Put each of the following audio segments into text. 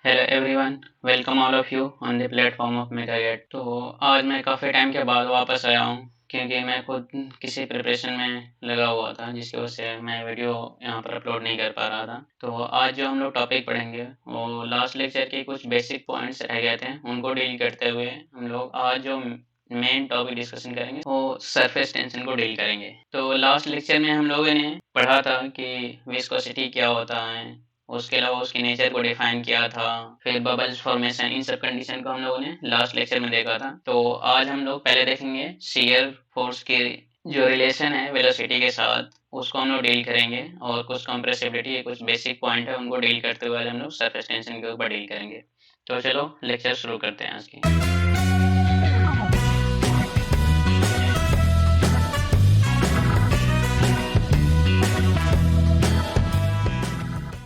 Hello everyone, welcome all of you on the platform of Megagate. तो आज मैं काफ़ी टाइम के बाद वापस आया हूँ क्योंकि मैं खुद किसी प्रिपरेशन में लगा हुआ था जिसकी वजह से मैं वीडियो यहाँ पर अपलोड नहीं कर पा रहा था। तो आज जो हम लोग टॉपिक पढ़ेंगे वो लास्ट लेक्चर के कुछ बेसिक पॉइंट्स रह गए थे, उनको डील करते हुए हम लोग आज जो मेन टॉपिक डिस्कशन करेंगे वो सरफेस टेंशन को डील करेंगे। तो लास्ट लेक्चर में हम लोगों ने पढ़ा था कि विस्कोसिटी क्या होता है, उसके अलावा उसके नेचर को डिफाइन किया था, फिर बबल्स फॉर्मेशन, इन सब कंडीशन को हम लोगों ने लास्ट लेक्चर में देखा था। तो आज हम लोग पहले देखेंगे शियर फोर्स के जो रिलेशन है वेलोसिटी के साथ, उसको हम लोग डील करेंगे और कुछ कंप्रेसिबिलिटी के कुछ बेसिक पॉइंट है उनको डील करते हुए आज हम लोग सरफेस टेंशन के ऊपर डील करेंगे। तो चलो लेक्चर शुरू करते हैं आज की।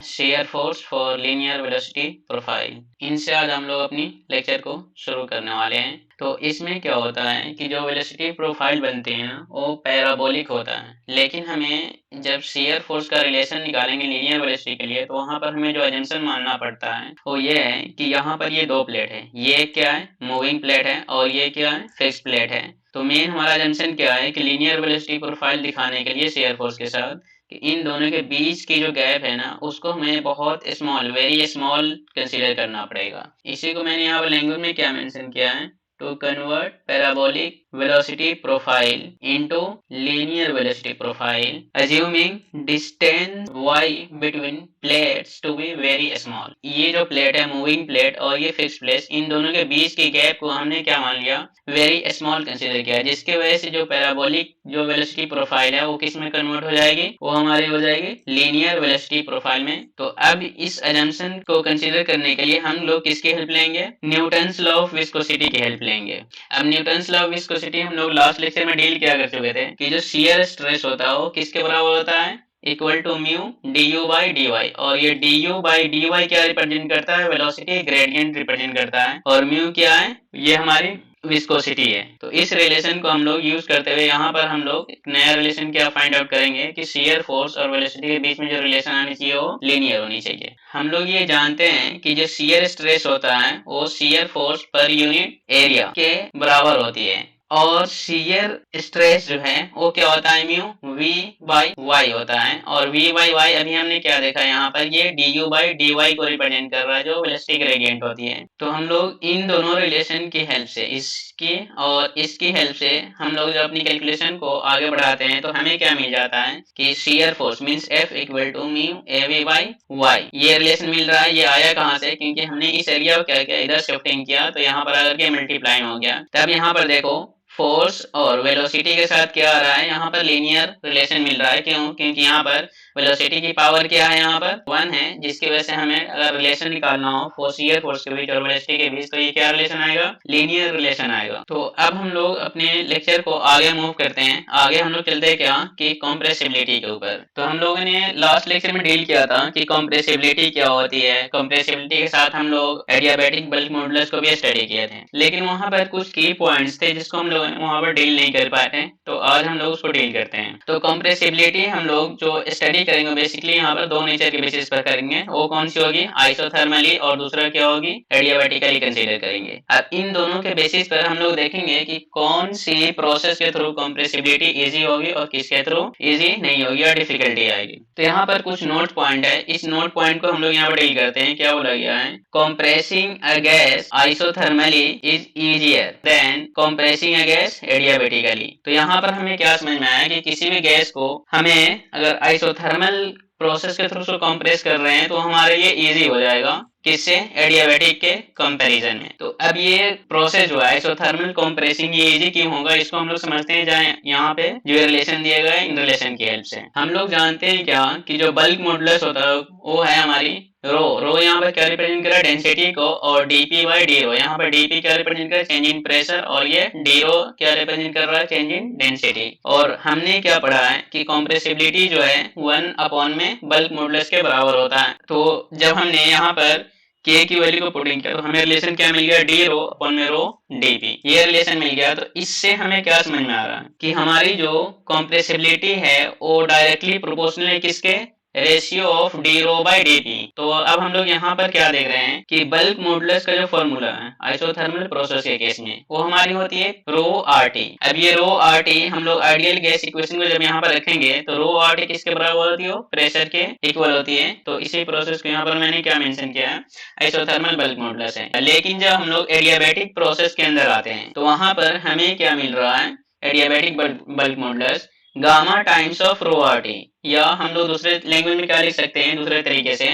Shear force for linear velocity profile, इनसे आज हम लोग अपनी लेक्चर को शुरू करने वाले हैं। तो इसमें क्या होता है कि जो वेलोसिटी प्रोफाइल बनती है ना वो पैराबोलिक होता है, लेकिन हमें जब शेयर फोर्स का रिलेशन निकालेंगे लीनियर वेलोसिटी के लिए तो वहां पर हमें जो एजम्पशन मानना पड़ता है वो ये है कि यहाँ पर ये दो प्लेट है, ये क्या है मूविंग प्लेट है और ये क्या है फिक्स्ड प्लेट है। तो मेन हमारा एजम्पशन क्या है कि लीनियर वेलोसिटी प्रोफाइल दिखाने के लिए शेयर फोर्स के साथ कि इन दोनों के बीच की जो गैप है ना उसको हमें बहुत स्मॉल, वेरी स्मॉल कंसीडर करना पड़ेगा। इसी को मैंने यहाँ पर लैंग्वेज में क्या मेंशन किया है, to convert parabolic velocity profile into linear velocity profile assuming distance y between plates to be very small. ये जो प्लेट है मूविंग प्लेट और ये फिक्स्ड प्लेट, इन दोनों के बीच की गैप को हमने क्या मान लिया, वेरी स्मॉल कंसीडर किया, जिसकी वजह से जो पैराबोलिक जो वेलोसिटी प्रोफाइल है वो किस में कन्वर्ट हो जाएगी, वो हमारी हो जाएगी लीनियर वेलोसिटी प्रोफाइल में। तो अब इस अजम्पशन को कंसीडर करने के लिए हम लोग किसकी हेल्प लेंगे, न्यूटन्स लॉ ऑफ विस्कोसिटी की हेल्प लेंगे। अब न्यूटन्स लॉ ऑफ विस्कोसिटी हम लोग लास्ट लेक्चर में डील किया कर चुके थे कि जो शियर स्ट्रेस होता है वो किसके बराबर होता है, equal to mu d u by d y. और ये d u by d y क्या रिप्रेजेंट करता है, वेलोसिटी ग्रेडियंट रिप्रेजेंट करता है, और म्यू क्या है, ये हमारी विस्कोसिटी है। तो इस रिलेशन को हम लोग यूज करते हुए यहाँ पर हम लोग एक नया रिलेशन क्या फाइंड आउट करेंगे कि शियर फोर्स और वेलोसिटी के बीच में जो रिलेशन आनी चाहिए वो लीनियर होनी चाहिए। हम लोग ये जानते हैं कि जो शियर स्ट्रेस होता है वो shear force per unit area के बराबर होती है, और शियर स्ट्रेस जो है वो क्या होता है, म्यू वी बाई वाई होता है। और वी बाई वाई अभी हमने क्या देखा, यहाँ पर ये d u by d y को रिप्रेजेंट कर रहा है जो वेलोसिटी ग्रेडियंट होती है। तो हम लोग इन दोनों रिलेशन की हेल्प से, इसकी और इसकी हेल्प से हम लोग जब अपनी कैलकुलेशन को आगे बढ़ाते हैं तो हमें क्या मिल जाता है कि shear force means f equal to mu a v by y. ये रिलेशन मिल रहा है, ये आया कहाँ से, क्योंकि हमने इस एरिया को क्या किया, इधर शिफ्टिंग किया तो यहाँ पर आकर के मल्टीप्लाई हो गया। तब यहाँ पर देखो फोर्स और वेलोसिटी के साथ क्या आ रहा है, यहाँ पर लीनियर रिलेशन मिल रहा है। क्यों, क्योंकि यहाँ पर वेलोसिटी की पावर क्या है, यहाँ पर 1 है, जिसकी वजह से हमें अगर रिलेशन निकालना हो फोर्सियर फोर्स के बीच और वेलोसिटी के बीच तो ये क्या रिलेशन आएगा, लीनियर रिलेशन आएगा। तो अब हम लोग अपने लेक्चर को आगे मूव करते हैं। आगे हम लोग चलते हैं क्या कि कॉम्प्रेसिबिलिटी के ऊपर। तो हम लोगों ने लास्ट लेक्चर में डील किया था कि कॉम्प्रेसिबिलिटी क्या होती है। कॉम्प्रेसिबिलिटी के साथ हम लोग एडियाबैटिक बल्क मॉडुलस को भी स्टडी किए थे, लेकिन वहां पर कुछ की पॉइंट्स थे जिसको हम लोग वहां पर डील नहीं कर पाए थे, तो आज हम लोग उसको डील करते हैं। तो कॉम्प्रेसिबिलिटी हम लोग जो स्टडी करेंगे बेसिकली यहाँ पर दो नेचर के बेसिस पर करेंगे। वो कौन सी होगी, आइसोथर्मली, और दूसरा क्या होगी, एडियाबैटिकली कंसीडर करेंगे। अब इन दोनों के बेसिस पर हम लोग देखेंगे कि कौन सी प्रोसेस के थ्रू कॉम्प्रेसिबिलिटी इजी होगी और किसके थ्रू इजी नहीं होगी या डिफिकल्टी आएगी। तो यहाँ पर कुछ नोट पॉइंट है, इस नोट पॉइंट को हम लोग यहाँ पर डील करते हैं। क्या बोला गया है, compressing a gas isothermally is easier than compressing a gas adiabatically. तो यहाँ पर हमें क्या समझ में आया कि किसी भी गैस को हमें अगर आइसोथर्मल प्रोसेस के थ्रू से कंप्रेस कर रहे हैं तो हमारे लिए इजी हो जाएगा, किससे, एडियाबैटिक के कंपैरिजन में। तो अब ये प्रोसेस जो है आइसोथर्मल कंप्रेसिंग, ये इजी क्यों होगा इसको हम लोग समझते हैं। जहाँ यहाँ पे जो रिलेशन दिए गए इन रिलेशन की हेल्प से हम लोग जानते हैं क्या कि जो बल्क मॉडुलस होता है वो है हमारी रो। रो यहाँ पर क्या रिप्रेजेंट कर रहा है, डेंसिटी को, और डीपी बाई डी रो, यहाँ पर डीपी क्या रिप्रेजेंट कर रहा है, चेंज इन प्रेशर, और ये डी रो क्या रिप्रेजेंट कर रहा है, चेंज इन डेंसिटी। और हमने क्या पढ़ा है कि कॉम्प्रेसिबिलिटी जो है 1 अपॉन में बल्क मॉडुलस के बराबर होता है। तो जब हमने यहाँ पर के की वैल्यू को पुटिंग किया तो हमें रिलेशन क्या मिल गया, डी रो अपॉन में रो डीपी, ये रिलेशन मिल गया। तो इससे हमें क्या समझ में आ रहा है कि हमारी जो कॉम्प्रेसिबिलिटी है वो डायरेक्टली प्रोपोर्शनल है किसके, ratio of d rho by d p. तो अब हम लोग यहाँ पर क्या देख रहे हैं कि बल्क मॉडुलस का जो फॉर्मूला है आइसोथर्मल प्रोसेस के केस में वो हमारी होती है रो आर टी। अब ये रो आर टी हम लोग आइडियल गैस इक्वेशन को जब यहाँ पर रखेंगे तो रो आर टी किसके बराबर होती है, प्रेशर के इक्वल होती है। तो इसी प्रोसेस को यहाँ पर मैंने क्या मेंशन किया है, आइसोथर्मल बल्क मॉडुलस है। लेकिन जब हम लोग एडियाबैटिक प्रोसेस के अंदर आते हैं तो वहां पर हमें क्या मिल रहा है, adiabatic bulk modulus gamma times of rho r t, या हम लोग दूसरे लैंग्वेज में क्या लिख सकते हैं दूसरे तरीके से,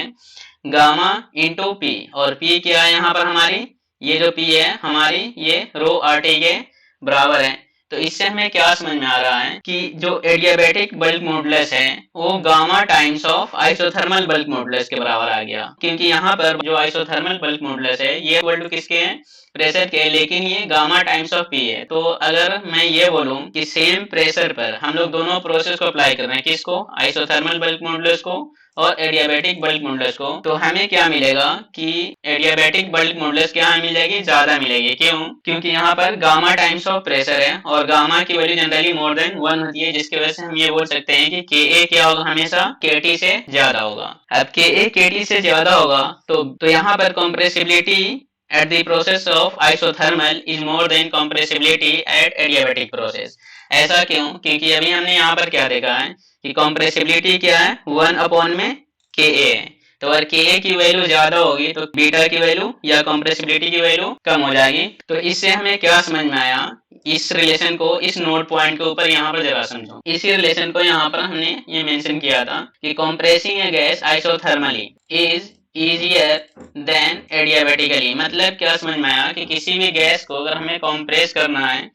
गामा इंटू पी। और पी क्या है यहाँ पर हमारी, ये जो पी है हमारी ये रो आर टी के बराबर है। तो इससे हमें क्या समझ में आ रहा है कि जो एडियाबैटिक बल्क मॉडुलस है वो gamma times of isothermal bulk modulus के बराबर आ गया, क्योंकि यहाँ पर जो आइसोथर्मल बल्क मॉडुलस है ये इक्वल टू किसके हैं, प्रेशर के, लेकिन ये गामा टाइम्स ऑफ पी है। तो अगर मैं ये बोलूं कि सेम प्रेशर पर हम लोग दोनों प्रोसेस को अप्लाई कर रहे हैं, किसको, आइसोथर्मल बल्क मॉडुलस को और एडियाबैटिक बल्क मॉडुलस को, तो हमें क्या मिलेगा कि एडियाबैटिक बल्क मॉडुलस क्या हमें मिल जाएगी, ज्यादा मिलेगी। क्यों, क्योंकि यहाँ पर गामा टाइम्स ऑफ प्रेशर है और गामा की वैल्यू जनरली मोर देन 1 होती है, जिसकी वजह से हम ये बोल सकते हैं कि Ka क्या होगा, हमेशा Kt से ज्यादा होगा। अब Ka Kt से ज्यादा होगा तो यहाँ पर compressibility at the process of isothermal is more than compressibility at adiabatic process। ऐसा क्यों, क्योंकि अभी हमने यहाँ पर क्या देखा है कि कंप्रेसिबिलिटी क्या है, 1 अपॉन में Ka है। तो अगर Ka की वैल्यू ज्यादा होगी तो बीटा की वैल्यू या कंप्रेसिबिलिटी की वैल्यू कम हो जाएगी। तो इससे हमें क्या समझ में आया, इस रिलेशन को इस नोट पॉइंट के ऊपर यहाँ पर जरा समझो। इसी रिलेशन को यहाँ पर हमने ये मेंशन किया था कि compressing A gas isothermally is easier then adiabatically. मतलब क्या समझ में आया कि किसी भी गैस को अगर हमें कंप्रेस करना है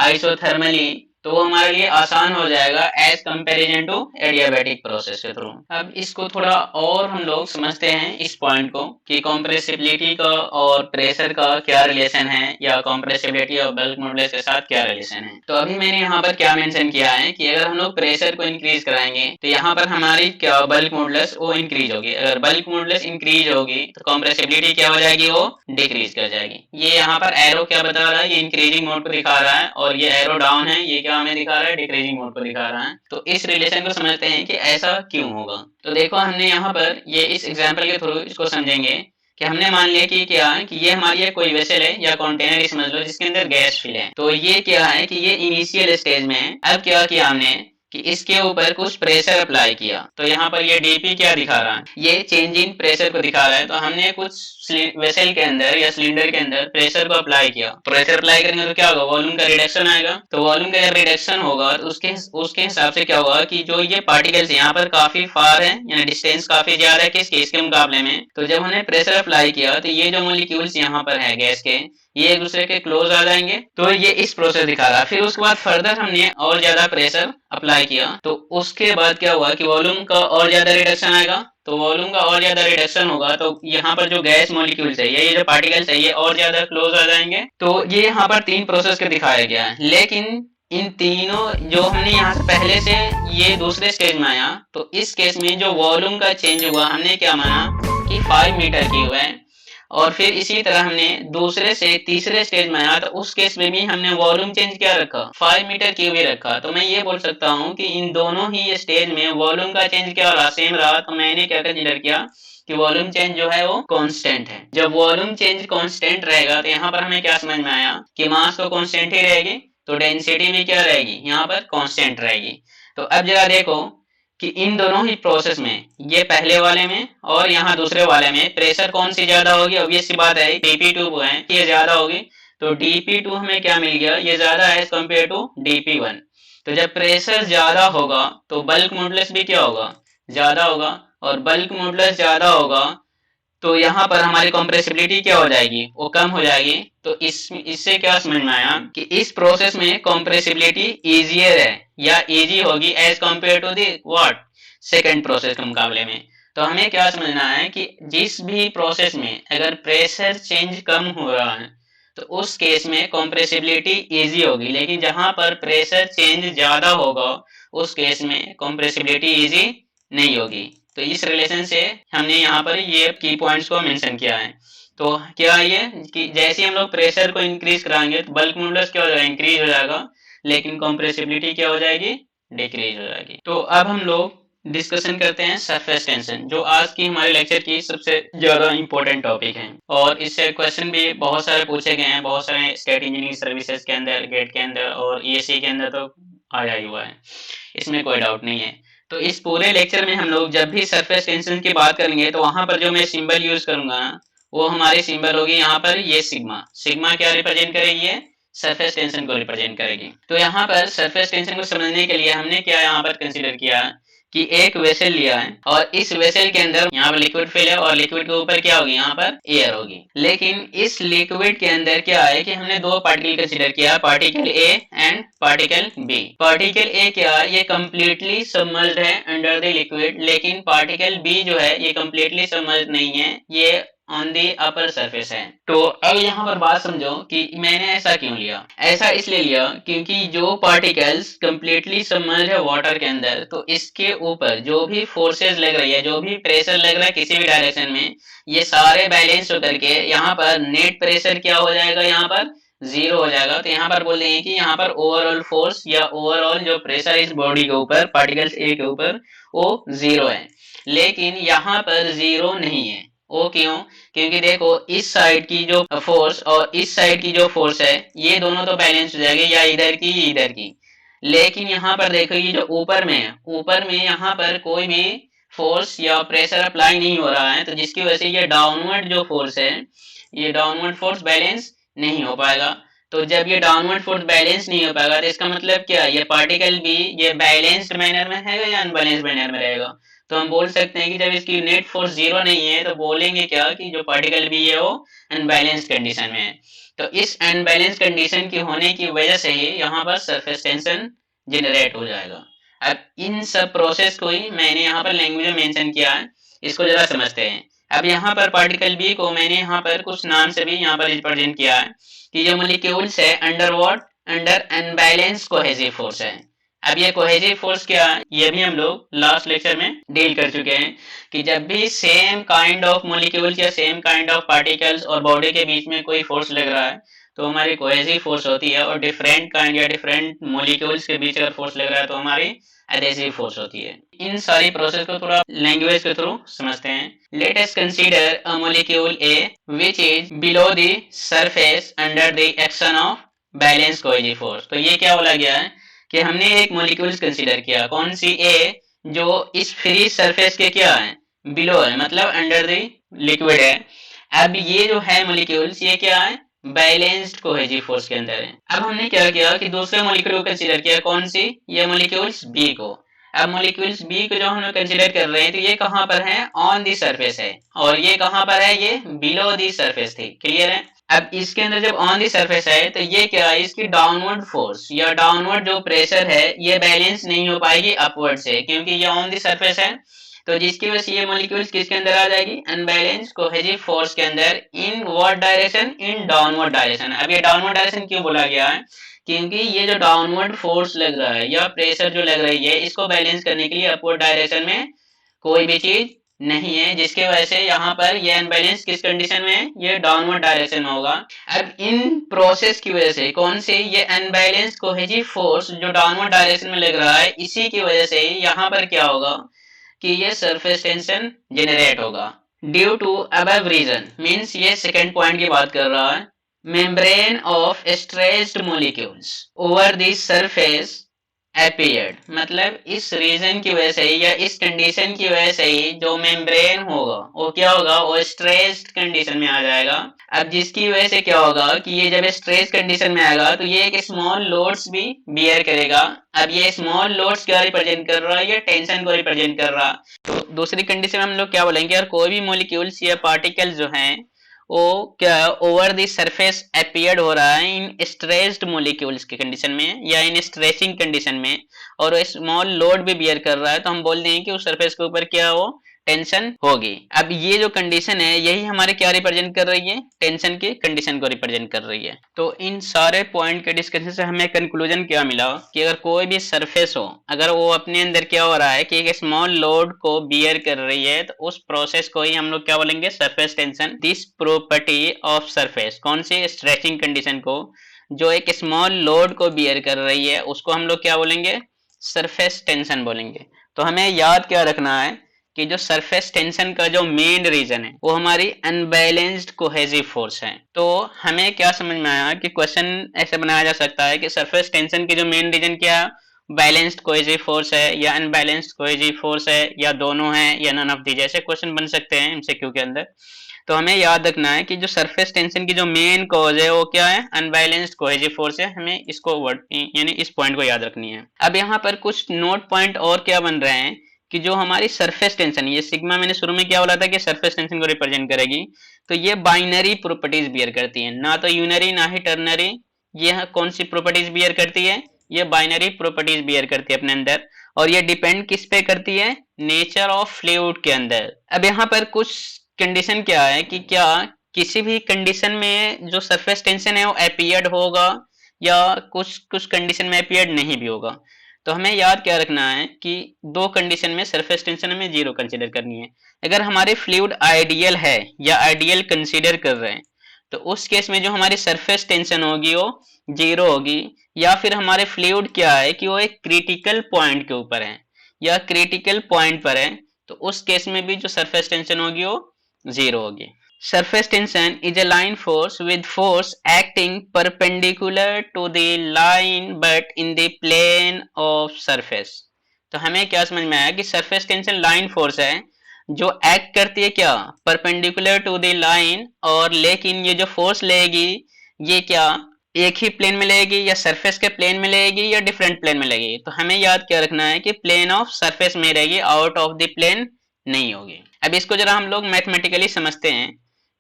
आइसोथर्मली तो वो हमारे लिए आसान हो जाएगा as comparison to adiabatic process के थ्रू। अब इसको थोड़ा और हम लोग समझते हैं इस पॉइंट को कि कंप्रेसिबिलिटी का और प्रेशर का क्या रिलेशन है, या कंप्रेसिबिलिटी और बल्क मॉडुलस के साथ क्या रिलेशन है। तो अभी मैंने यहाँ पर क्या मेंशन किया है कि अगर हम लोग प्रेशर को इंक्रीज कराएंगे तो यहाँ पर हमारी क्या बल्क मॉडुलस वो इंक्रीज होगी। अगर बल्क मॉडुलस इंक्रीज होगी तो कंप्रेसिबिलिटी क्या हो जाएगी, वो डिक्रीज कर जाएगी। ये यहाँ पर एरो क्या बता रहा है, ये इंक्रीजिंग मोड को दिखा रहा है, और ये एरो डाउन है, ये क्या हमें दिखा रहा है, डिक्रीजिंग मोड को दिखा रहा है। तो इस रिलेशन को समझते हैं कि ऐसा क्यों होगा। तो देखो हमने यहाँ पर ये इस एग्जांपल के थ्रू इसको समझेंगे कि हमने मान लिया कि क्या है कि ये हमारी कोई वेसल है या कंटेनर ही समझ लो जिसके अंदर गैस फिल है। तो ये क्या है कि ये इनिशियल स्टेज में है। अब क्या किया हमने कि इसके ऊपर कुछ प्रेशर अप्लाई किया, तो यहाँ पर ये डीपी क्या दिखा रहा है, ये चेंज इन प्रेशर को दिखा रहा है। तो हमने कुछ वेसल के अंदर या सिलेंडर के अंदर प्रेशर को अप्लाई किया। प्रेशर अप्लाई करेंगे तो क्या होगा, वॉल्यूम का रिडक्शन आएगा। तो वॉल्यूम का जब रिडक्शन होगा तो उसके हिसाब से क्या होगा कि जो ये पार्टिकल्स यहाँ पर काफी फार है, यानी डिस्टेंस काफी ज्यादा है इसके मुकाबले में। तो जब हमने प्रेशर अप्लाई किया तो ये जो मॉलिक्यूल्स यहाँ पर है गैस के, ये एक दूसरे के क्लोज आ जाएंगे। तो ये इस प्रोसेस दिखा रहा है। फिर उसके बाद फर्दर हमने और ज्यादा प्रेशर अप्लाई किया, तो उसके बाद क्या हुआ कि वॉल्यूम का और ज्यादा रिडक्शन आएगा। तो वॉल्यूम का और ज्यादा रिडक्शन होगा तो यहाँ पर जो गैस मॉलिक्यूल्स है, ये जो पार्टिकल्स है, ये और ज्यादा क्लोज आ जाएंगे। तो ये यहाँ पर 3 प्रोसेस के दिखाया गया है। लेकिन इन तीनों जो हमने यहाँ से पहले से ये दूसरे स्टेज में आया, तो इस केस में जो वॉल्यूम का चेंज हुआ हमने क्या माना कि 5 मीटर क्यूब है। और फिर इसी तरह हमने दूसरे से तीसरे स्टेज में आया तो उस केस में भी हमने वॉल्यूम चेंज क्या रखा, 5 मीटर क्यूब ही रखा। तो मैं ये बोल सकता हूँ कि इन दोनों ही स्टेज में वॉल्यूम का चेंज क्या रहा, सेम रहा। तो मैंने क्या कंसीडर किया कि वॉल्यूम चेंज जो है वो कांस्टेंट है। जब वॉल्यूम चेंज कांस्टेंट रहेगा तो यहाँ पर हमें क्या समझ में आया कि मास तो कांस्टेंट ही रहेगी, तो डेंसिटी भी क्या रहेगी, यहाँ पर कांस्टेंट रहेगी। तो अब जरा देखो कि इन दोनों ही प्रोसेस में, ये पहले वाले में और यहाँ दूसरे वाले में, प्रेशर कौन सी ज्यादा होगी, ऑब्वियस सी बात है dp2 है, ये ज्यादा होगी। तो dp2 हमें क्या मिल गया, ये ज्यादा है एज कम्पेयर टू dp1। तो जब प्रेशर ज्यादा होगा तो बल्क मॉडुलस भी क्या होगा, ज्यादा होगा। और बल्क मॉडुलस ज्यादा होगा तो यहाँ पर हमारी कंप्रेसिबिलिटी क्या हो जाएगी, वो कम हो जाएगी। तो इससे क्या समझ में आया कि इस प्रोसेस में कंप्रेसिबिलिटी इजियर है या इजी होगी as compare to the what, second process के मुकाबले में। तो हमें क्या समझना है कि जिस भी प्रोसेस में अगर प्रेशर चेंज कम हो रहा है तो उस केस में कंप्रेसिबिलिटी इजी होगी, लेकिन जहां पर प्रेशर चेंज ज्यादा होगा उस केस में कंप्रेसिबिलिटी इजी नहीं होगी। तो इस रिलेशन से हमने यहाँ पर ये की पॉइंट्स को मेंशन किया है। तो क्या ये कि जैसे हम लोग प्रेशर को इंक्रीज कराएंगे तो बल्क मॉडुलस क्या हो जाएगा, इंक्रीज हो जाएगा, लेकिन कंप्रेसिबिलिटी क्या हो जाएगी, डिक्रीज हो जाएगी। तो अब हम लोग डिस्कशन करते हैं सरफेस टेंशन, जो आज की हमारे लेक्चर की सबसे ज्यादा इंपॉर्टेंट टॉपिक है। और इससे क्वेश्चन भी बहुत सारे पूछे गए हैं, बहुत सारे स्टेट इंजीनियरिंग सर्विसेज के अंदर, गेट के अंदर और ईएससी के अंदर तो आया ही हुआ है, इसमें कोई डाउट नहीं है। तो इस पूरे लेक्चर में हम लोग जब भी सरफेस टेंशन की बात करेंगे तो वहां पर जो मैं सिंबल यूज करूंगा वो हमारी सिंबल होगी यहाँ पर ये सिग्मा। सिग्मा क्या रिप्रेजेंट करेगी? ये सरफेस टेंशन को रिप्रेजेंट करेगी। तो यहाँ पर सरफेस टेंशन को समझने के लिए हमने क्या यहाँ पर कंसीडर किया कि एक वेसल लिया है और इस वेसल के अंदर यहाँ पर लिक्विड फिल है और लिक्विड के ऊपर क्या होगी? यहाँ पर एयर होगी। लेकिन इस लिक्विड के अंदर क्या है कि हमने दो पार्टिकल कंसीडर किया, particle A and particle B. Particle A क्या है? ये कंप्लीटली सबमर्ज्ड है अंडर द लिक्विड, लेकिन पार्टिकल बी जो है ये कंप्लीटली सबमर्ज्ड नहीं है, ये ऑन दी अपर सरफेस है। तो अब यहाँ पर बात समझो कि मैंने ऐसा क्यों लिया। ऐसा इसलिए लिया क्योंकि जो पार्टिकल्स कंप्लीटली सबमर्ज है वाटर के अंदर, तो इसके ऊपर जो भी फोर्सेस लग रही है, जो भी प्रेशर लग रहा है किसी भी डायरेक्शन में, ये सारे बैलेंस होकर के यहाँ पर नेट प्रेशर क्या हो जाएगा? यहाँ पर जीरो हो जाएगा। तो यहाँ पर बोल देंगे कि यहाँ पर ओवरऑल फोर्स या ओवरऑल जो प्रेशर इस बॉडी के ऊपर, पार्टिकल्स ए के ऊपर, वो जीरो है। लेकिन यहाँ पर जीरो नहीं है। वो क्यों? क्योंकि देखो इस साइड की जो फोर्स और इस साइड की जो फोर्स है ये दोनों तो बैलेंस हो जाएंगे, या इधर की इधर की। लेकिन यहाँ पर देखो ये जो ऊपर में है, ऊपर में यहाँ पर कोई भी फोर्स या प्रेशर अप्लाई नहीं हो रहा है, तो जिसकी वजह से ये डाउनवर्ड जो फोर्स है, ये डाउनवर्ड फोर्स बैलेंस नहीं हो पाएगा। तो जब ये डाउनवर्ड फोर्स बैलेंस नहीं हो पाएगा तो इसका मतलब क्या है? ये पार्टिकल भी ये बैलेंस्ड मैनर में है या अनबैलेंस्ड मैनर में रहेगा? तो हम बोल सकते हैं कि जब इसकी नेट फोर्स जीरो नहीं है तो बोलेंगे क्या कि जो पार्टिकल भी है वो अनबैलेंस्ड कंडीशन में है। तो इस अनबैलेंस कंडीशन की होने की वजह से ही यहाँ पर सरफेस टेंशन जनरेट हो जाएगा। अब इन सब प्रोसेस को ही मैंने यहाँ पर लैंग्वेज में मेंशन किया है, इसको जरा समझते हैं। अब यहाँ पर पार्टिकल बी को मैंने यहाँ पर कुछ नाम से भी यहाँ पर रिप्रेजेंट किया है कि जो मोलिक्यूल्स है under what? Under unbalance cohesive force है। अब ये कोहेसिव फोर्स क्या है ये भी हम लोग लास्ट लेक्चर में डील कर चुके हैं कि जब भी सेम काइंड ऑफ मोलिक्यूल्स या सेम काइंड ऑफ पार्टिकल्स और बॉडी के बीच में कोई फोर्स लग रहा है तो हमारी कोहेसिव फोर्स होती है, और डिफरेंट काइंड या डिफरेंट मोलिक्यूल्स के बीच अगर फोर्स लग रहा है तो हमारी एडेसिव फोर्स होती है। इन सारी प्रोसेस को थोड़ा लैंग्वेज के थ्रू समझते हैं। Let us consider a molecule A which is below the surface under the action of balance cohesive force. तो ये क्या बोला गया है कि हमने एक मॉलिक्यूल्स कंसीडर किया, कौन सी? ए, जो इस फ्री सरफेस के क्या है? बिलो है, मतलब अंडर द लिक्विड है। अब ये जो है मॉलिक्यूल्स ये क्या है? बैलेंस्ड कोहेसिव फोर्स के अंदर है। अब हमने क्या किया कि दूसरे मॉलिक्यूल को कंसीडर किया, कौन सी? ये मॉलिक्यूल्स बी को। अब मॉलिक्यूल्स बी को जो हम लोग कंसीडर कर रहे हैं तो ये कहाँ पर है? ऑन दी सरफेस है, और ये कहाँ पर है? ये बिलो दी सरफेस थी। क्लियर है? अब इसके अंदर जब ऑन दी सरफेस है तो ये क्या है? इसकी डाउनवर्ड फोर्स या डाउनवर्ड जो प्रेशर है ये बैलेंस नहीं हो पाएगी अपवर्ड से, क्योंकि ये ऑन दी सरफेस है। तो जिसकी वजह से ये मॉलिक्यूल्स किसके अंदर आ जाएगी? अनबैलेंस्ड कोहेसिव फोर्स के अंदर। In what direction? In downward direction. अब ये डाउनवर्ड डायरेक्शन क्यों बोला गया है? क्योंकि ये जो डाउनवर्ड फोर्स लग रहा है या प्रेशर जो लग रही है इसको बैलेंस करने के लिए अपवर्ड डायरेक्शन में कोई भी चीज नहीं है, जिसकी वजह से यहाँ पर ये अनबैलेंस किस कंडीशन में है? ये डाउनवर्ड डायरेक्शन में होगा। अब इन प्रोसेस की वजह से कौन से? ये अनबैलेंस कोहेसिव फोर्स जो डाउनवर्ड डायरेक्शन में लग रहा है, इसी की वजह से यहाँ पर क्या होगा कि ये सरफेस टेंशन जनरेट होगा due to above reason. Means ये सेकेंड पॉइंट की बात कर रहा है, membrane of stretched molecules over the surface appeared. मतलब इस रीजन की वजह से या इस कंडीशन की वजह से ही जो मेम्ब्रेन होगा वो क्या होगा? वो स्ट्रेस्ड कंडीशन में आ जाएगा। अब जिसकी वजह से क्या होगा कि ये जब स्ट्रेस कंडीशन में आएगा तो ये एक स्मॉल लोड्स भी बियर करेगा। अब ये स्मॉल लोड्स क्या रिप्रेजेंट कर रहा है? ये टेंशन को रिप्रेजेंट कर रहा है। तो दूसरी कंडीशन में हम लोग क्या बोलेंगे, यार कोई भी मॉलिक्यूल्स या पार्टिकल्स जो हैं वो क्या ओवर द सरफेस अपीयर्ड हो रहा है इन स्ट्रेस्ड मॉलिक्यूल्स की कंडीशन में या इन स्ट्रेचिंग कंडीशन में, और वो स्मॉल लोड भी बियर कर रहा है, तो हम बोल देंगे कि उस सरफेस के ऊपर क्या हो? टेंशन होगी। अब ये जो कंडीशन है यही हमारे क्या रिप्रेजेंट कर रही है? टेंशन की कंडीशन को रिप्रेजेंट कर रही है। तो इन सारे पॉइंट के डिस्कशन से हमें कंक्लूजन क्या मिला कि अगर कोई भी सरफेस हो, अगर वो अपने अंदर क्या हो रहा है कि एक स्मॉल लोड को बियर कर रही है, तो उस प्रोसेस को ही हम लोग क्या बोलेंगे? Surface tension. This property of surface, कौन सी? स्ट्रेचिंग कंडीशन को, जो एक स्मॉल लोड को बियर कर रही है उसको हम लोग क्या बोलेंगे? सरफेस टेंशन बोलेंगे। तो हमें याद क्या रखना है कि जो सरफेस टेंशन का जो मेन रीजन है वो हमारी अनबैलेंस्ड कोहेसिव फोर्स है। तो हमें क्या समझ में आया कि क्वेश्चन ऐसे बनाया जा सकता है कि सरफेस टेंशन की जो मेन रीजन क्या है, बैलेंस्ड कोहेसिव फोर्स है या अनबैलेंस्ड कोहेसिव फोर्स है या दोनों है या नन ऑफ दी, जैसे क्वेश्चन बन सकते हैं एमसीक्यू के अंदर। तो हमें याद रखना है कि जो सरफेस टेंशन की जो मेन कॉज है वो क्या है, अनबैलेंस्ड कोहेसिव फोर्स है। हमें इसको यानी इस पॉइंट को याद रखनी है। अब यहाँ पर कुछ नोट पॉइंट और क्या बन रहे हैं कि जो हमारी सरफेस टेंशन, ये सिग्मा मैंने शुरू में क्या बोला था कि सरफेस टेंशन को रिप्रेजेंट करेगी, तो ये बाइनरी प्रॉपर्टीज बियर करती है, ना तो यूनरी ना ही टर्नरी। ये कौन सी प्रॉपर्टीज बियर करती है, ये बाइनरी प्रॉपर्टीज बियर करती है अपने अंदर, और ये डिपेंड किस पे करती है, नेचर ऑफ फ्लूइड के अंदर। अब यहाँ पर कुछ कंडीशन क्या है कि क्या किसी भी कंडीशन में जो सरफेस टेंशन है वो अपीयर्ड होगा या कुछ कुछ कंडीशन में अपीयर्ड नहीं भी होगा। तो हमें याद क्या रखना है कि दो कंडीशन में सरफेस टेंशन हमें जीरो कंसीडर करनी है। अगर हमारे फ्लूइड आइडियल है या आइडियल कंसीडर कर रहे हैं तो उस केस में जो हमारी सरफेस टेंशन होगी वो जीरो होगी, या फिर हमारे फ्लूइड क्या है कि वो एक क्रिटिकल पॉइंट के ऊपर है या क्रिटिकल पॉइंट पर है, तो उस केस में भी जो सरफेस टेंशन होगी वो जीरो होगी। Surface tension is a line force with force acting perpendicular to the line but in the plane of surface। तो हमें क्या समझ में आया कि सरफेस टेंशन लाइन फोर्स है जो एक्ट करती है क्या, परपेंडिकुलर टू द लाइन, और लेकिन ये जो फोर्स लेगी ये क्या एक ही प्लेन में लेगी या सरफेस के प्लेन में लेगी या डिफरेंट प्लेन में लेगी। तो हमें याद क्या रखना है कि प्लेन ऑफ सरफेस में रहेगी, आउट ऑफ द प्लेन नहीं होगी। अब इसको जरा हम लोग मैथमेटिकली समझते हैं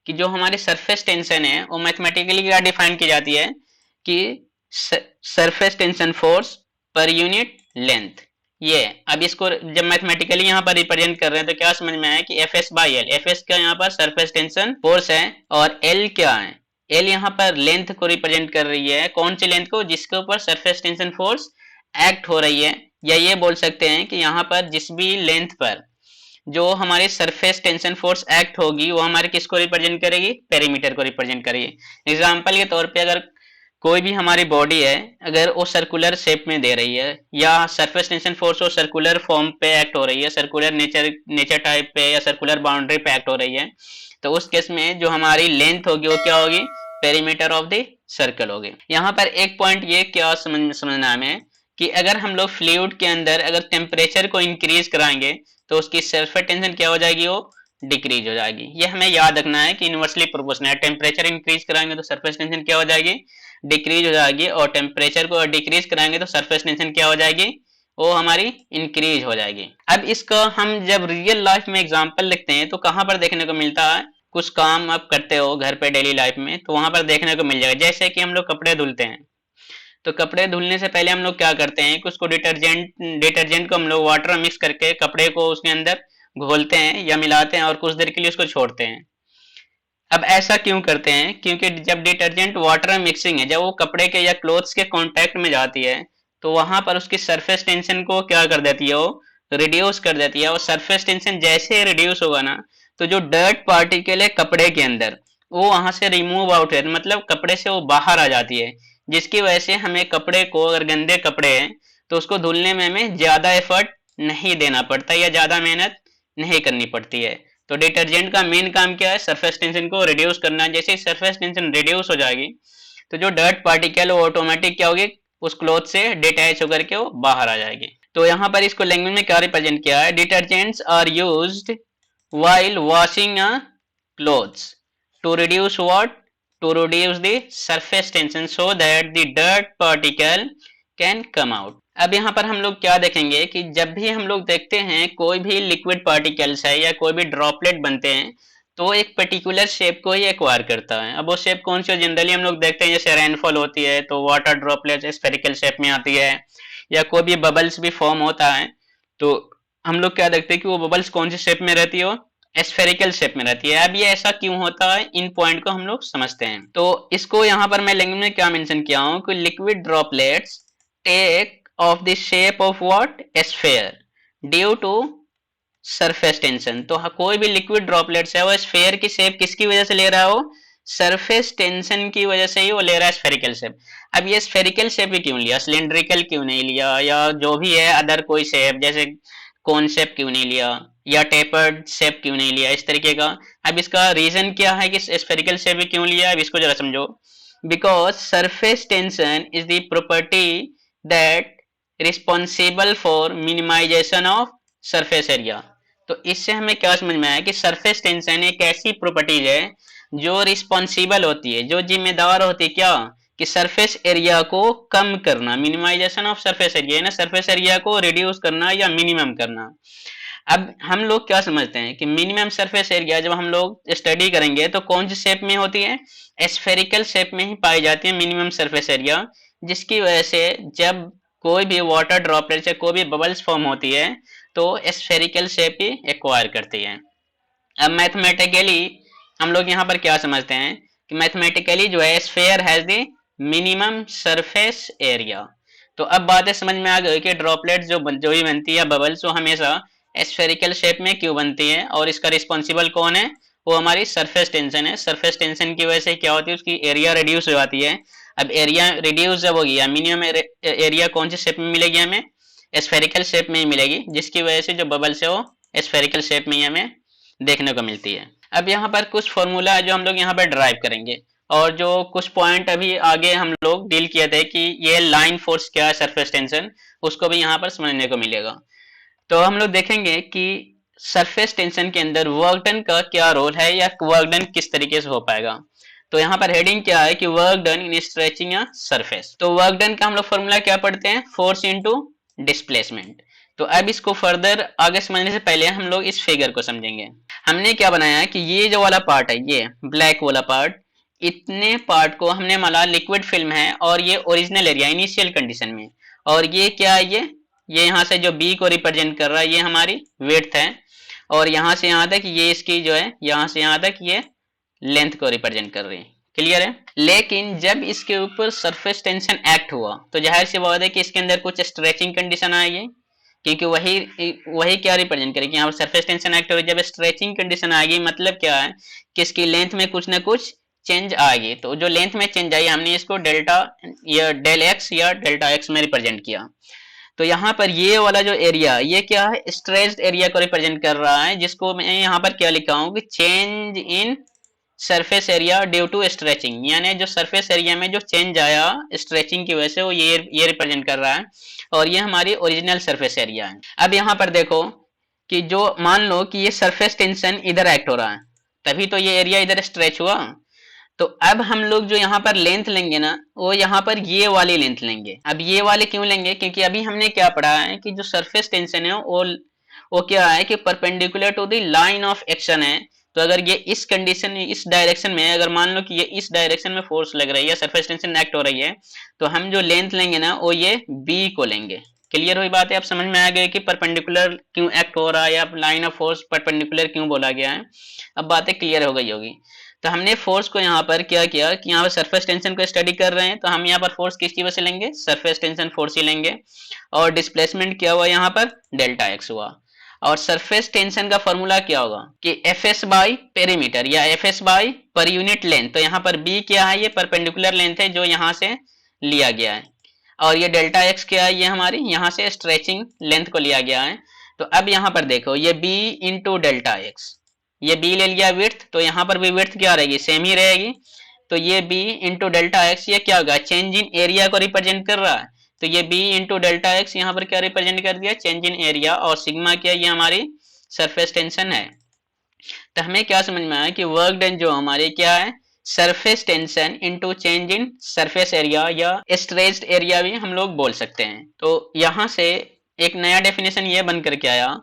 कि जो हमारी सरफेस टेंशन है वो मैथमेटिकली क्या डिफाइन की जाती है कि surface tension force per unit length. ये अब इसको जब मैथमेटिकली यहाँ पर रिप्रेजेंट कर रहे हैं तो क्या समझ में आया कि F S by L, F S का यहाँ पर सरफेस टेंशन फोर्स है और एल क्या है, एल यहाँ पर लेंथ को रिप्रेजेंट कर रही है। कौन सी लेंथ को, जिसके ऊपर सरफेस टेंशन फोर्स एक्ट हो रही है। या ये बोल सकते हैं कि यहाँ पर जिस भी लेंथ पर जो हमारी सरफेस टेंशन फोर्स एक्ट होगी वो हमारे किसको रिप्रेजेंट करेगी, पेरीमीटर को रिप्रेजेंट करेगी। एग्जांपल के तौर पे अगर कोई भी हमारी बॉडी है अगर वो सर्कुलर शेप में दे रही है या सरफेस टेंशन फोर्स वो सर्कुलर फॉर्म पे एक्ट हो रही है, सर्कुलर नेचर टाइप पे या सर्कुलर बाउंड्री पे एक्ट हो रही है, तो उस केस में जो हमारी लेंथ होगी वो क्या होगी, पेरीमीटर ऑफ द सर्कल होगी। यहाँ पर एक पॉइंट ये क्या समझना हमें कि अगर हम लोग फ्लूइड के अंदर अगर टेम्परेचर को इंक्रीज कराएंगे तो उसकी सरफेस टेंशन क्या हो जाएगी, वो डिक्रीज हो जाएगी। ये हमें याद रखना है कि इनवर्सली प्रोपोर्शनल है, टेम्परेचर इंक्रीज कराएंगे तो सरफेस टेंशन क्या हो जाएगी, डिक्रीज हो जाएगी, और टेम्परेचर को डिक्रीज कराएंगे तो सरफेस टेंशन क्या हो जाएगी, वो हमारी इंक्रीज हो जाएगी। अब इसका हम जब रियल लाइफ में एग्जांपल लिखते हैं तो कहाँ पर देखने को मिलता है, कुछ काम आप करते हो घर पे डेली लाइफ में तो वहां पर देखने को मिल जाएगा। जैसे कि हम लोग कपड़े धुलते हैं तो कपड़े धुलने से पहले हम लोग क्या करते हैं कि उसको डिटर्जेंट को हम लोग वाटर में मिक्स करके कपड़े को उसके अंदर घोलते हैं या मिलाते हैं और कुछ देर के लिए उसको छोड़ते हैं। अब ऐसा क्यों करते हैं, क्योंकि जब डिटर्जेंट वाटर में मिक्सिंग है, जब वो कपड़े के या क्लोथ्स के कांटेक्ट में जाती है तो वहां पर उसकी सरफेस टेंशन को क्या कर देती है, वो रिड्यूस कर देती है। और सरफेस टेंशन जैसे रिड्यूस होगा ना तो जो डर्ट पार्टिकल है कपड़े के अंदर वो वहां से रिमूव आउट है, मतलब कपड़े से वो बाहर आ जाती है, जिसकी वजह से हमें कपड़े को, अगर गंदे कपड़े हैं तो उसको धुलने में हमें ज्यादा एफर्ट नहीं देना पड़ता या ज्यादा मेहनत नहीं करनी पड़ती है। तो डिटर्जेंट का मेन काम क्या है, सरफेस टेंशन को रिड्यूस करना। जैसे ही सरफेस टेंशन रिड्यूस हो जाएगी तो जो डर्ट पार्टिकल वो ऑटोमेटिक क्या होगी, उस क्लॉथ से डिटैच होकर के वो बाहर आ जाएगी। तो यहाँ पर इसको लैंग्वेज में क्या रिप्रेजेंट किया है, detergents are used while washing a clothes to reduce what, to reduce the surface tension so that the dirt particle can come out। अब यहाँ पर हम लोग क्या देखेंगे कि जब भी हम लोग देखते हैं कोई भी लिक्विड पार्टिकल्स है या कोई भी ड्रॉपलेट बनते हैं तो एक पर्टिकुलर शेप को ही एक्वायर करता है। अब वो शेप कौन सी, जनरली हम लोग देखते हैं जैसे रेनफॉल होती है तो वाटर ड्रॉपलेट स्फेरिकल शेप में आती है, या कोई भी बबल्स भी फॉर्म होता है तो हम लोग क्या देखते हैं कि वो बबल्स कौन सी शेप में रहती है, वो स्फेरिकल शेप में रहती है। अब ये ऐसा क्यों होता है, इन पॉइंट को हम लोग समझते हैं। तो इसको यहाँ पर मैं लैंग्वेज में क्या मेंशन किया हूँ कि liquid droplets take off the shape of what, sphere, due to surface tension. तो कोई भी लिक्विड ड्रॉपलेट्स है वो स्फेयर की शेप किसकी वजह से ले रहा है, वो सरफेस टेंशन की वजह से ही वो ले रहा है स्फेरिकल शेप। अब ये स्फेरिकल शेप ही क्यों लिया, सिलेंड्रिकल क्यों नहीं लिया, या जो भी है अदर कोई शेप, जैसे कोन शेप क्यों नहीं लिया या टेपर्ड शेप क्यों नहीं लिया, इस तरीके का। अब इसका रीजन क्या है कि स्फेरिकल शेप क्यों लिया, अब इसको जरा समझो। Because surface tension is the property that responsible for minimization of surface area. तो इससे हमें क्या समझ में आया कि सरफेस टेंशन एक ऐसी प्रॉपर्टीज है जो रिस्पॉन्सिबल होती है, जो जिम्मेदार होती है क्या, कि सरफेस एरिया को कम करना, मिनिमाइजेशन ऑफ सरफेस एरिया है ना, सरफेस एरिया को रिड्यूस करना या मिनिमम करना। अब हम लोग क्या समझते हैं कि मिनिमम सरफेस एरिया जब हम लोग स्टडी करेंगे तो कौन सी शेप में होती है, स्फेरिकल शेप में ही पाई जाती है मिनिमम सरफेस एरिया, जिसकी वजह से जब कोई भी वाटर ड्रॉपलेट या कोई भी बबल्स फॉर्म होती है तो स्फेरिकल शेप ही एक्वायर करती है। अब मैथमेटिकली हम लोग यहाँ पर क्या समझते हैं कि मैथमेटिकली जो है sphere has the minimum surface area. तो अब बातें समझ में आ गई कि ड्रॉपलेट जो भी बनती है बबल्स वो हमेशा स्फेरिकल शेप में क्यों बनती है, और इसका रिस्पॉन्सिबल कौन है, वो हमारी सरफेस टेंशन है। सरफेस टेंशन की वजह से क्या होती है, उसकी एरिया रिड्यूस हो जाती है। अब एरिया रिड्यूस जब होगी या मिनिमम एरिया कौन सी शेप में मिलेगी, हमें स्फेरिकल शेप में ही मिलेगी, जिसकी वजह से जो बबल्स है वो स्फेरिकल शेप में ही हमें देखने को मिलती है। अब यहाँ पर कुछ फॉर्मूला है जो हम लोग यहाँ पर ड्राइव करेंगे, और जो कुछ पॉइंट अभी आगे हम लोग डील किए थे कि ये लाइन फोर्स क्या है सरफेस टेंशन, उसको भी यहाँ पर समझने को मिलेगा। तो हम लोग देखेंगे कि सरफेस टेंशन के अंदर वर्क डन का क्या रोल है या वर्क डन किस तरीके से हो पाएगा। तो यहाँ पर हेडिंग क्या है कि work done in stretching a surface. तो वर्क डन का हम लोग फॉर्मूला क्या पढ़ते हैं, फोर्स इनटू डिस्प्लेसमेंट। तो अब इसको फर्दर आगे समझने से पहले हम लोग इस फिगर को समझेंगे। हमने क्या बनाया कि ये जो वाला पार्ट है, ये ब्लैक वाला पार्ट, इतने पार्ट को हमने माना लिक्विड फिल्म है और ये ओरिजिनल एरिया इनिशियल कंडीशन में, और ये क्या है, ये यहाँ से जो बी को रिप्रेजेंट कर रहा है ये हमारी विड्थ है, और यहाँ से यहाँ तक ये इसकी जो है यहाँ से यहाँ तक ये लेंथ को रिप्रेजेंट कर रही है। क्लियर है। लेकिन जब इसके ऊपर सरफेस टेंशन एक्ट हुआ तो जाहिर सी बात है कि इसके अंदर कुछ स्ट्रेचिंग कंडीशन आएगी, क्योंकि वही वही क्या रिप्रेजेंट करेगी, यहाँ पर सरफेस टेंशन एक्ट हो, जब स्ट्रेचिंग कंडीशन आएगी मतलब क्या है कि इसकी लेंथ में कुछ ना कुछ चेंज आएगी। तो जो लेंथ में चेंज आई हमने इसको डेल्टा या डेल एक्स या डेल्टा एक्स में रिप्रेजेंट किया। तो यहाँ पर ये वाला जो एरिया ये क्या है, स्ट्रेच्ड एरिया को रिप्रेजेंट कर रहा है, जिसको मैं यहाँ पर क्या लिखा हूँ कि change in surface area due to stretching, यानी जो सरफेस एरिया में जो चेंज आया स्ट्रेचिंग की वजह से वो ये रिप्रेजेंट कर रहा है, और ये हमारी ओरिजिनल सरफेस एरिया है। अब यहाँ पर देखो कि जो मान लो कि ये सरफेस टेंशन इधर एक्ट हो रहा है, तभी तो ये एरिया इधर स्ट्रेच हुआ। तो अब हम लोग जो यहाँ पर लेंथ लेंगे ना, वो यहाँ पर ये वाली लेंथ लेंगे। अब ये वाले क्यों लेंगे, क्योंकि अभी हमने क्या पढ़ा है कि जो सरफेस टेंशन है वो क्या है कि perpendicular to the line of action है। तो अगर ये इस कंडीशन में इस डायरेक्शन में, अगर मान लो कि ये इस डायरेक्शन में फोर्स लग रही है, सरफेस टेंशन एक्ट हो रही है, तो हम जो लेंथ लेंगे ना वो ये बी को लेंगे। क्लियर हुई बात है, अब समझ में आ गया कि परपेंडिकुलर क्यों एक्ट हो रहा है या लाइन ऑफ फोर्स परपेंडिकुलर क्यों बोला गया है। अब बातें क्लियर हो गई होगी। तो हमने फोर्स को यहाँ पर क्या किया कि यहाँ पर सरफेस टेंशन को स्टडी कर रहे हैं, तो हम यहाँ पर फोर्स किसकी वजह से लेंगे, सरफेस टेंशन फोर्स ही लेंगे, और डिस्प्लेसमेंट क्या हुआ यहाँ पर डेल्टा एक्स हुआ। और सरफेस टेंशन का फॉर्मूला क्या होगा कि एफ एस बाई पेरीमीटर या F S by per unit length. तो यहाँ पर बी क्या है, ये परपेंडिकुलर लेंथ है जो यहाँ से लिया गया है, और ये डेल्टा एक्स क्या है, ये हमारी यहाँ से स्ट्रेचिंग लेंथ को लिया गया है। तो अब यहाँ पर देखो ये बी इंटू डेल्टा एक्स, ये बी ले लिया विड्थ, तो यहाँ पर भी विड्थ क्या रहेगी, सेम ही रहेगी। तो ये बी इंटू डेल्टा एक्स ये क्या होगा, चेंज इन एरिया को रिप्रेजेंट कर रहा है। तो ये बी इंटू डेल्टा एक्स यहाँ पर क्या रिप्रेजेंट कर दिया, चेंज इन एरिया, और सिग्मा क्या, ये हमारी सरफेस टेंशन है। तो हमें क्या समझ में आया कि वर्क डन जो हमारे क्या है, surface tension into change in surface area या स्ट्रेच्ड एरिया भी हम लोग बोल सकते हैं। तो यहाँ से एक नया डेफिनेशन ये बन करके आया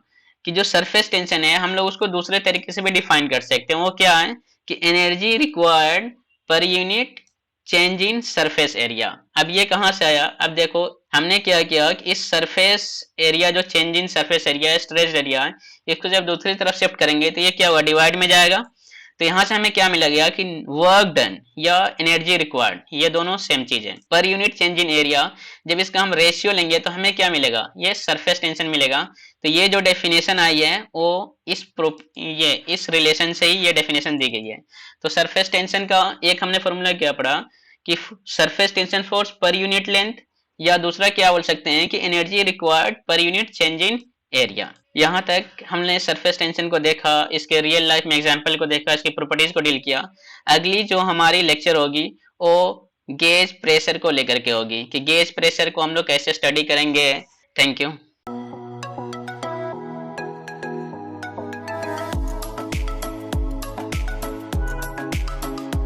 कि जो सरफेस टेंशन है हम लोग उसको दूसरे तरीके से भी डिफाइन कर सकते हैं। वो क्या है कि energy required per unit change in surface area. अब ये कहाँ से आया, अब देखो हमने क्या किया कि इस सरफेस एरिया जो change in surface area stretched area है, इसको जब दूसरी तरफ शिफ्ट करेंगे तो ये क्या होगा, डिवाइड में जाएगा। तो यहाँ से हमें क्या मिला गया कि वर्क डन या एनर्जी रिक्वायर्ड ये दोनों सेम चीज है, per unit change in area. जब इसका हम रेशियो लेंगे तो हमें क्या मिलेगा, ये सरफेस टेंशन मिलेगा। तो ये जो डेफिनेशन आई है वो इस रिलेशन से ही ये डेफिनेशन दी गई है। तो सरफेस टेंशन का एक हमने फॉर्मूला क्या पढ़ा कि surface tension force per unit length, या दूसरा क्या बोल सकते हैं कि energy required per unit change in area. यहाँ तक हमने सरफेस टेंशन को देखा, इसके रियल लाइफ में एग्जांपल को देखा, इसकी प्रॉपर्टीज को डील किया। अगली जो हमारी लेक्चर होगी वो गेज प्रेशर को लेकर के होगी कि गेज प्रेशर को हम लोग कैसे स्टडी करेंगे। Thank you.